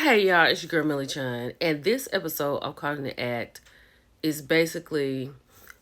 Hey y'all, it's your girl Millie Chan, and this episode of Caught the Act is basically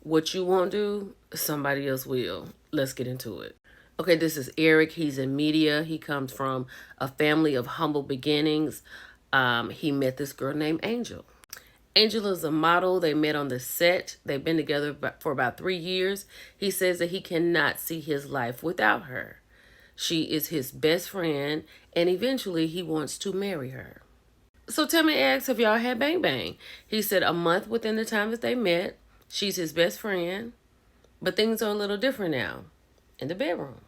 what you won't do, somebody else will. Let's get into it. Okay, this is Eric. He's in media. He comes from a family of humble beginnings. He met this girl named Angel. Angel is a model. They met on the set. They've been together for about 3 years. He says that he cannot see his life without her. She is his best friend, and eventually he wants to marry her. So Tammy asks, have y'all had bang bang? He said a month within the time that they met. She's his best friend, but things are a little different now in the bedroom.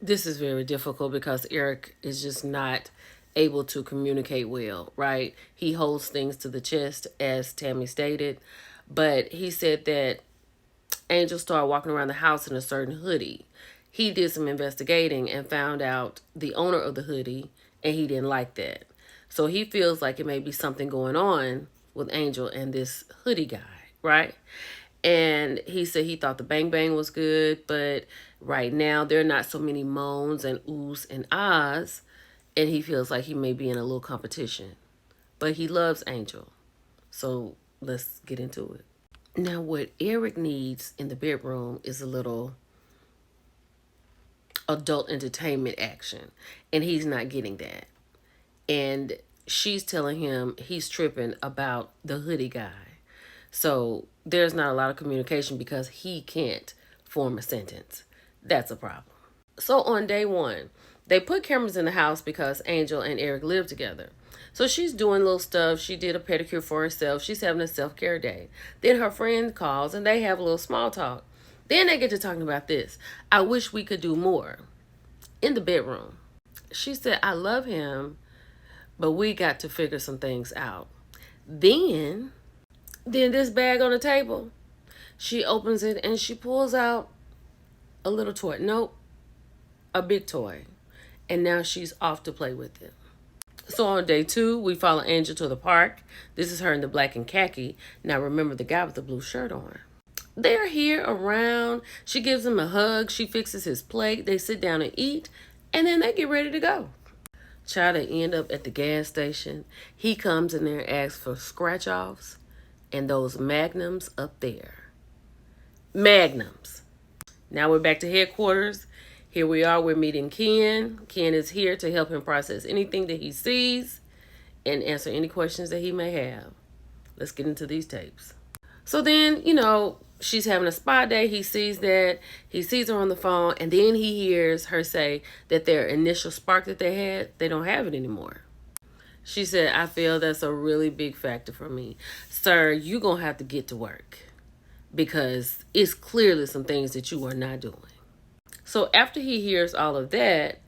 This is very difficult because Eric is just not able to communicate well, right? He holds things to the chest, as Tammy stated, but he said that Angel started walking around the house in a certain hoodie. He did some investigating and found out the owner of the hoodie, and he didn't like that. So he feels like it may be something going on with Angel and this hoodie guy, right? And he said he thought the bang bang was good, but right now there are not so many moans and oohs and ahs, and he feels like he may be in a little competition. But he loves Angel. So let's get into it. Now, what Eric needs in the bedroom is a little adult entertainment action, and he's not getting that. And she's telling him he's tripping about the hoodie guy. So there's not a lot of communication because he can't form a sentence. That's a problem. So on day one, they put cameras in the house because Angel and Eric live together. So she's doing little stuff. She did a pedicure for herself. She's having a self-care day. Then her friend calls and they have a little small talk. Then they get to talking about this. I wish we could do more in the bedroom. She said, I love him, but we got to figure some things out. Then this bag on the table, she opens it and she pulls out a little toy. Nope, a big toy. And now she's off to play with it. So on day two, we follow Angel to the park. This is her in the black and khaki. Now remember the guy with the blue shirt on. They're here around. She gives him a hug. She fixes his plate. They sit down and eat. And then they get ready to go. Child, they end up at the gas station. He comes in there and asks for scratch-offs and those magnums up there. Magnums. Now we're back to headquarters. Here we are. We're meeting Ken. Ken is here to help him process anything that he sees and answer any questions that he may have. Let's get into these tapes. So then, she's having a spa day. He sees that. He sees her on the phone. And then he hears her say that their initial spark that they had, they don't have it anymore. She said, I feel that's a really big factor for me. Sir, you're going to have to get to work because it's clearly some things that you are not doing. So after he hears all of that,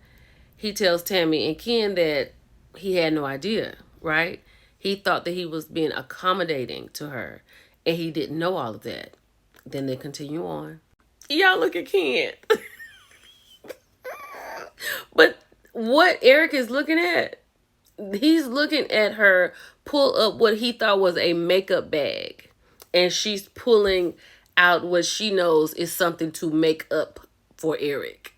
he tells Tammy and Ken that he had no idea, right? He thought that he was being accommodating to her, and he didn't know all of that. Then they continue on. Y'all look at Ken. But what Eric is looking at, he's looking at her pull up what he thought was a makeup bag. And she's pulling out what she knows is something to make up for Eric.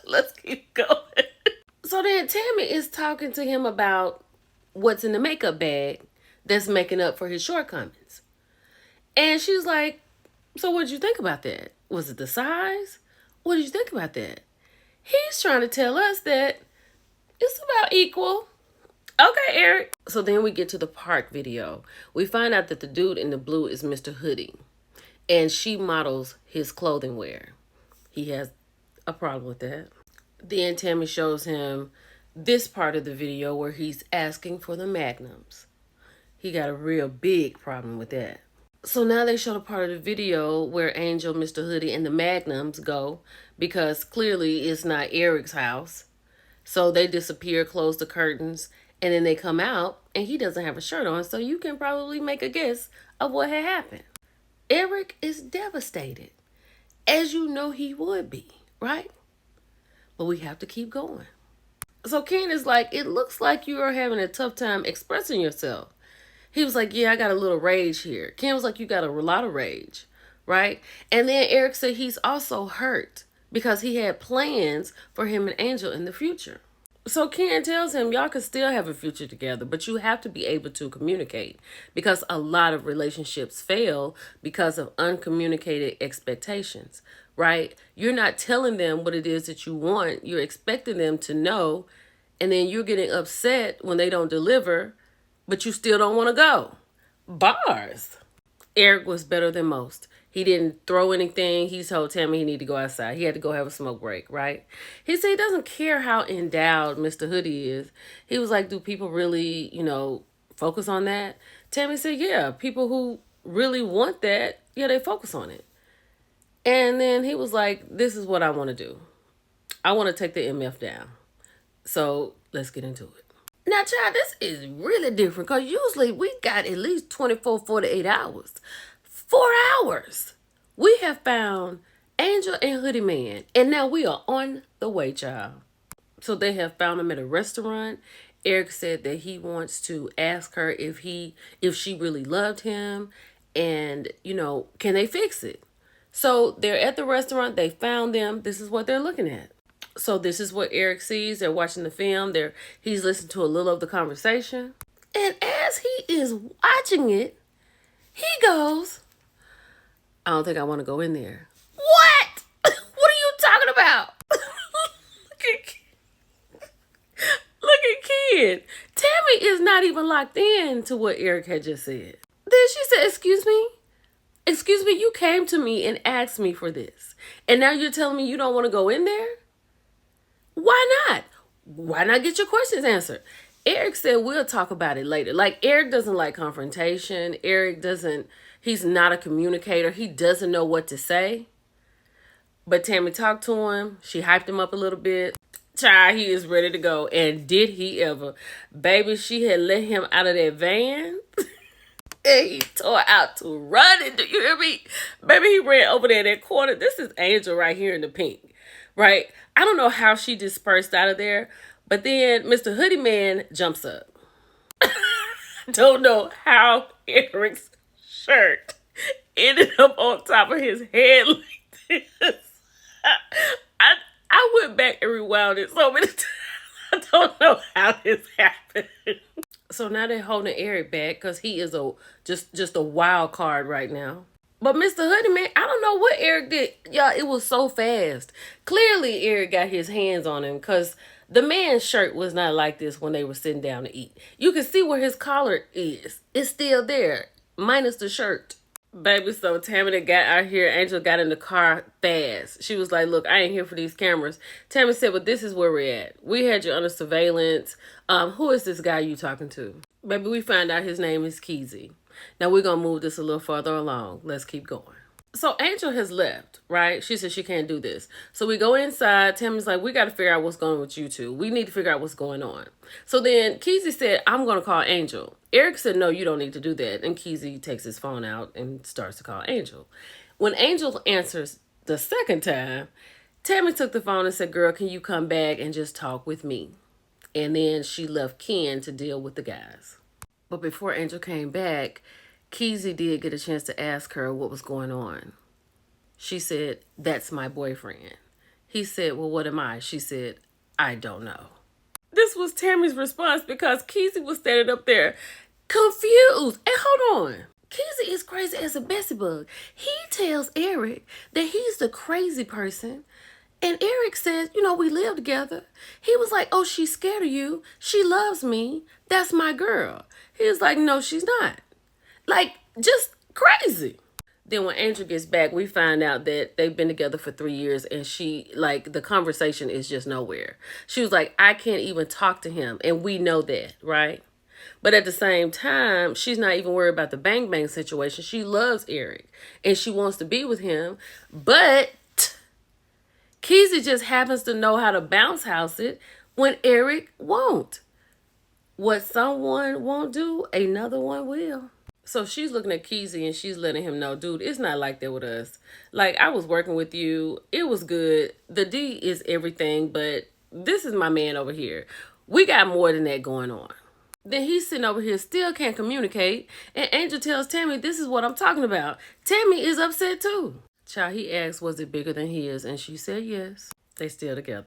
Let's keep going. So then Tammy is talking to him about what's in the makeup bag that's making up for his shortcomings. And she's like, so what did you think about that? Was it the size? What did you think about that? He's trying to tell us that it's about equal. Okay, Eric. So then we get to the park video. We find out that the dude in the blue is Mr. Hoodie. And she models his clothing wear. He has a problem with that. Then Tammy shows him this part of the video where he's asking for the magnums. He got a real big problem with that. So now they show the part of the video where Angel, Mr. Hoodie, and the magnums go because clearly it's not Eric's house. So they disappear, close the curtains, and then they come out and he doesn't have a shirt on. So you can probably make a guess of what had happened. Eric is devastated, as you know he would be, right? But we have to keep going. So Ken is like, it looks like you are having a tough time expressing yourself. He was like, yeah, I got a little rage here. Ken was like, you got a lot of rage, right? And then Eric said he's also hurt because he had plans for him and Angel in the future. So Ken tells him, y'all can still have a future together, but you have to be able to communicate, because a lot of relationships fail because of uncommunicated expectations, right? You're not telling them what it is that you want. You're expecting them to know, and then you're getting upset when they don't deliver, but you still don't want to go. Bars. Eric was better than most. He didn't throw anything. He told Tammy he needed to go outside. He had to go have a smoke break, right? He said he doesn't care how endowed Mr. Hoodie is. He was like, do people really, focus on that? Tammy said, yeah, people who really want that, yeah, they focus on it. And then he was like, this is what I want to do. I want to take the MF down. So let's get into it. Now, child, this is really different because usually we got at least 24, 48 hours. 4 hours. We have found Angel and Hoodie Man, and now we are on the way, child. So they have found him at a restaurant. Eric said that he wants to ask her if she really loved him, and, can they fix it? So they're at the restaurant. They found them. This is what they're looking at. So this is what Eric sees. They're watching the film. He's listening to a little of the conversation. And as he is watching it, he goes, I don't think I want to go in there. What? What are you talking about? Look at Kid. Tammy is not even locked in to what Eric had just said. Then she said, excuse me? Excuse me, you came to me and asked me for this. And now you're telling me you don't want to go in there? Why not? Why not get your questions answered? Eric said, we'll talk about it later. Like, Eric doesn't like confrontation. He's not a communicator. He doesn't know what to say. But Tammy talked to him. She hyped him up a little bit. Child, he is ready to go. And did he ever? Baby, she had let him out of that van. And he tore out to running. Do you hear me? Baby, he ran over there in that corner. This is Angel right here in the pink. Right? I don't know how she dispersed out of there. But then Mr. Hoodie Man jumps up. Don't know how Eric's shirt ended up on top of his head like this. I went back and rewound it so many times. I don't know how this happened. So now they're holding Eric back because he is just a wild card right now. But Mr. Hoodie Man, I don't know what Eric did. Y'all, it was so fast. Clearly, Eric got his hands on him because the man's shirt was not like this when they were sitting down to eat. You can see where his collar is. It's still there, minus the shirt. Baby, so Tammy got out here. Angel got in the car fast. She was like, look, I ain't here for these cameras. Tammy said, well, this is where we're at. We had you under surveillance. Who is this guy you talking to? Baby, we found out his name is Keezy. Now we're going to move this a little further along. Let's keep going. So Angel has left, right? She said she can't do this. So we go inside. Tammy's like, we got to figure out what's going on with you two. We need to figure out what's going on. So then Keezy said, I'm going to call Angel. Eric said, no, you don't need to do that. And Keezy takes his phone out and starts to call Angel. When Angel answers the second time, Tammy took the phone and said, girl, can you come back and just talk with me? And then she left Ken to deal with the guys. But before Angel came back, Keezy did get a chance to ask her what was going on. She said, that's my boyfriend. He said, well, what am I? She said, I don't know. This was Tammy's response because Keezy was standing up there confused. And hold on. Keezy is crazy as a Bessie bug. He tells Eric that he's the crazy person. And Eric says, we live together. He was like, oh, she's scared of you. She loves me. That's my girl. He was like, no, she's not. Like, just crazy. Then when Angel gets back, we find out that they've been together for 3 years and the conversation is just nowhere. She was like, I can't even talk to him. And we know that, right? But at the same time, she's not even worried about the bang bang situation. She loves Eric and she wants to be with him. But Keezy just happens to know how to bounce house it when Eric won't. What someone won't do, another one will. So she's looking at Keezy and she's letting him know, dude, it's not like that with us. Like, I was working with you. It was good. The D is everything, but this is my man over here. We got more than that going on. Then he's sitting over here, still can't communicate. And Angel tells Tammy, this is what I'm talking about. Tammy is upset too. Child, he asked, was it bigger than his? And she said yes. They still together.